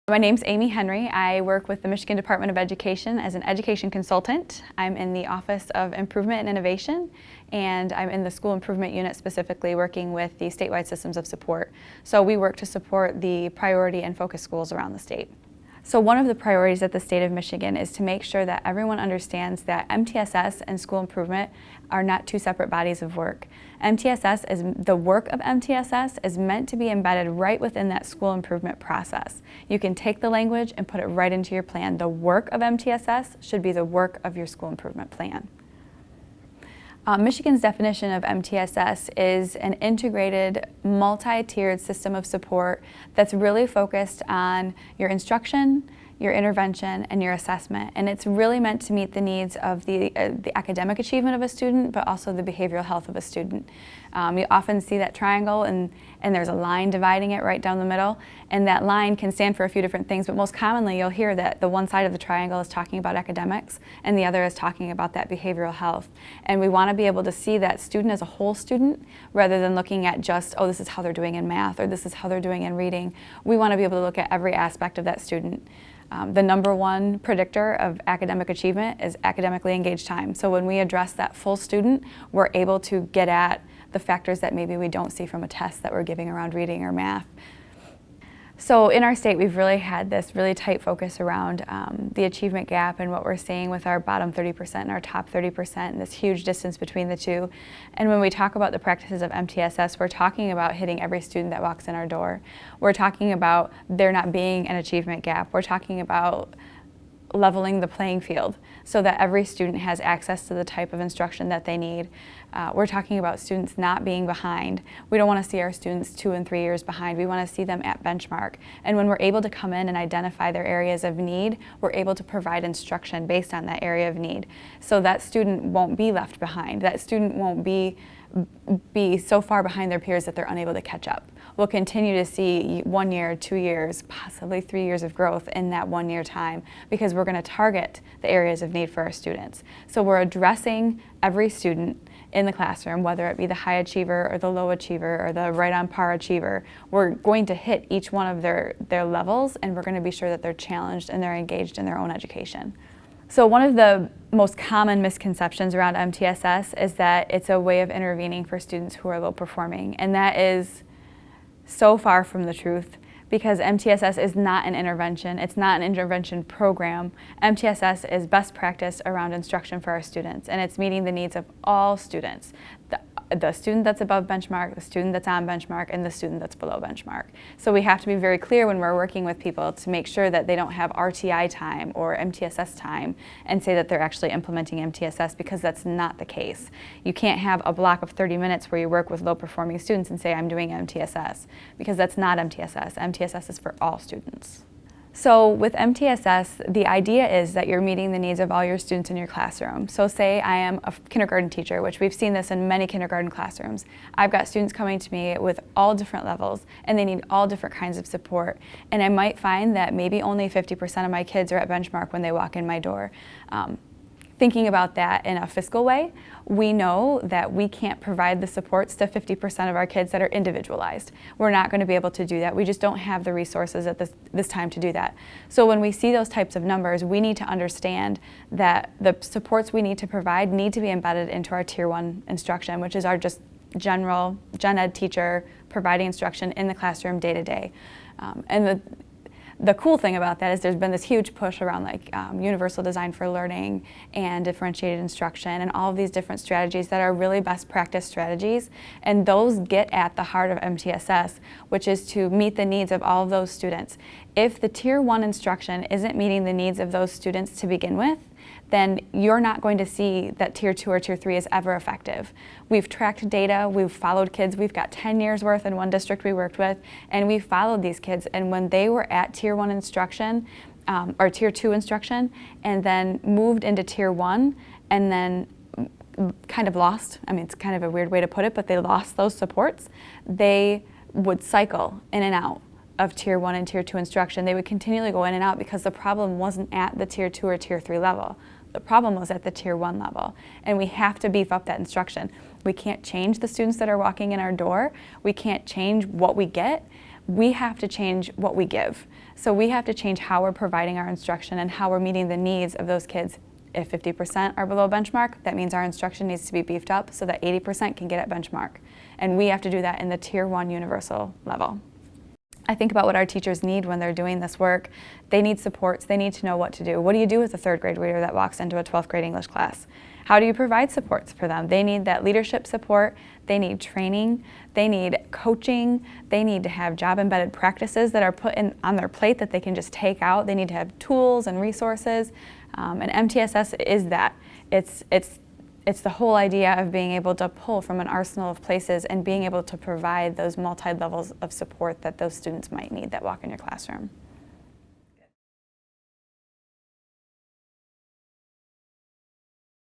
My name's Amy Henry. I work with the Michigan Department of Education as an education consultant. I'm in the Office of Improvement and Innovation, and I'm in the School Improvement Unit specifically working with the statewide systems of support. So we work to support the priority and focus schools around the state. So one of the priorities at the state of Michigan is to make sure that everyone understands that MTSS and school improvement are not two separate bodies of work. The work of MTSS is meant to be embedded right within that school improvement process. You can take the language and put it right into your plan. The work of MTSS should be the work of your school improvement plan. Michigan's definition of MTSS is an integrated, multi-tiered system of support that's really focused on your instruction, your intervention, and your assessment. And it's really meant to meet the needs of the academic achievement of a student, but also the behavioral health of a student. You often see that triangle and there's a line dividing it right down the middle. And that line can stand for a few different things, but most commonly you'll hear that the one side of the triangle is talking about academics and the other is talking about that behavioral health. And we want to be able to see that student as a whole student rather than looking at just, oh, this is how they're doing in math or this is how they're doing in reading. We want to be able to look at every aspect of that student. The number one predictor of academic achievement is academically engaged time. So when we address that full student, we're able to get at the factors that maybe we don't see from a test that we're giving around reading or math. So in our state, we've really had this really tight focus around the achievement gap and what we're seeing with our bottom 30% and our top 30% and this huge distance between the two. And when we talk about the practices of MTSS, we're talking about hitting every student that walks in our door. We're talking about there not being an achievement gap. We're talking about leveling the playing field so that every student has access to the type of instruction that they need. We're talking about students not being behind. We don't want to see our students 2 and 3 years behind. We want to see them at benchmark. And when we're able to come in and identify their areas of need, we're able to provide instruction based on that area of need. So that student won't be left behind. That student won't be so far behind their peers that they're unable to catch up. We'll continue to see 1 year, 2 years, possibly 3 years of growth in that 1 year time because we're going to target the areas of need for our students. So we're addressing every student in the classroom, whether it be the high achiever or the low achiever or the right on par achiever. We're going to hit each one of their levels, and we're going to be sure that they're challenged and they're engaged in their own education. So one of the most common misconceptions around MTSS is that it's a way of intervening for students who are low performing, and that is so far from the truth because MTSS is not an intervention. It's not an intervention program. MTSS is best practice around instruction for our students, and it's meeting the needs of all students. The student that's above benchmark, the student that's on benchmark, and the student that's below benchmark. So we have to be very clear when we're working with people to make sure that they don't have RTI time or MTSS time and say that they're actually implementing MTSS because that's not the case. You can't have a block of 30 minutes where you work with low performing students and say I'm doing MTSS because that's not MTSS. MTSS is for all students. So with MTSS, the idea is that you're meeting the needs of all your students in your classroom. So say I am a kindergarten teacher, which we've seen this in many kindergarten classrooms. I've got students coming to me with all different levels and they need all different kinds of support. And I might find that maybe only 50% of my kids are at benchmark when they walk in my door. Thinking about that in a fiscal way, we know that we can't provide the supports to 50% of our kids that are individualized. We're not going to be able to do that. We just don't have the resources at this time to do that. So when we see those types of numbers, we need to understand that the supports we need to provide need to be embedded into our Tier 1 instruction, which is our just general gen ed teacher providing instruction in the classroom day to day. And the cool thing about that is there's been this huge push around universal design for learning and differentiated instruction and all of these different strategies that are really best practice strategies, and those get at the heart of MTSS, which is to meet the needs of all of those students. If the Tier 1 instruction isn't meeting the needs of those students to begin with, then you're not going to see that Tier 2 or Tier 3 is ever effective. We've tracked data, we've followed kids, we've got 10 years worth in one district we worked with, and we followed these kids, and when they were at Tier 1 instruction, or Tier 2 instruction, and then moved into Tier 1, and then kind of lost, I mean it's kind of a weird way to put it, but they lost those supports, they would cycle in and out of Tier 1 and Tier 2 instruction. They would continually go in and out because the problem wasn't at the Tier 2 or Tier 3 level. The problem was at the Tier 1 level, and we have to beef up that instruction. We can't change the students that are walking in our door. We can't change what we get, we have to change what we give. So we have to change how we're providing our instruction and how we're meeting the needs of those kids. If 50% are below benchmark, that means our instruction needs to be beefed up so that 80% can get at benchmark. And we have to do that in the Tier 1 universal level. I think about what our teachers need when they're doing this work. They need supports. They need to know what to do. What do you do with a third grade reader that walks into a 12th grade English class? How do you provide supports for them? They need that leadership support. They need training. They need coaching. They need to have job-embedded practices that are put on their plate that they can just take out. They need to have tools and resources. And MTSS is that. It's the whole idea of being able to pull from an arsenal of places and being able to provide those multi-levels of support that those students might need that walk in your classroom.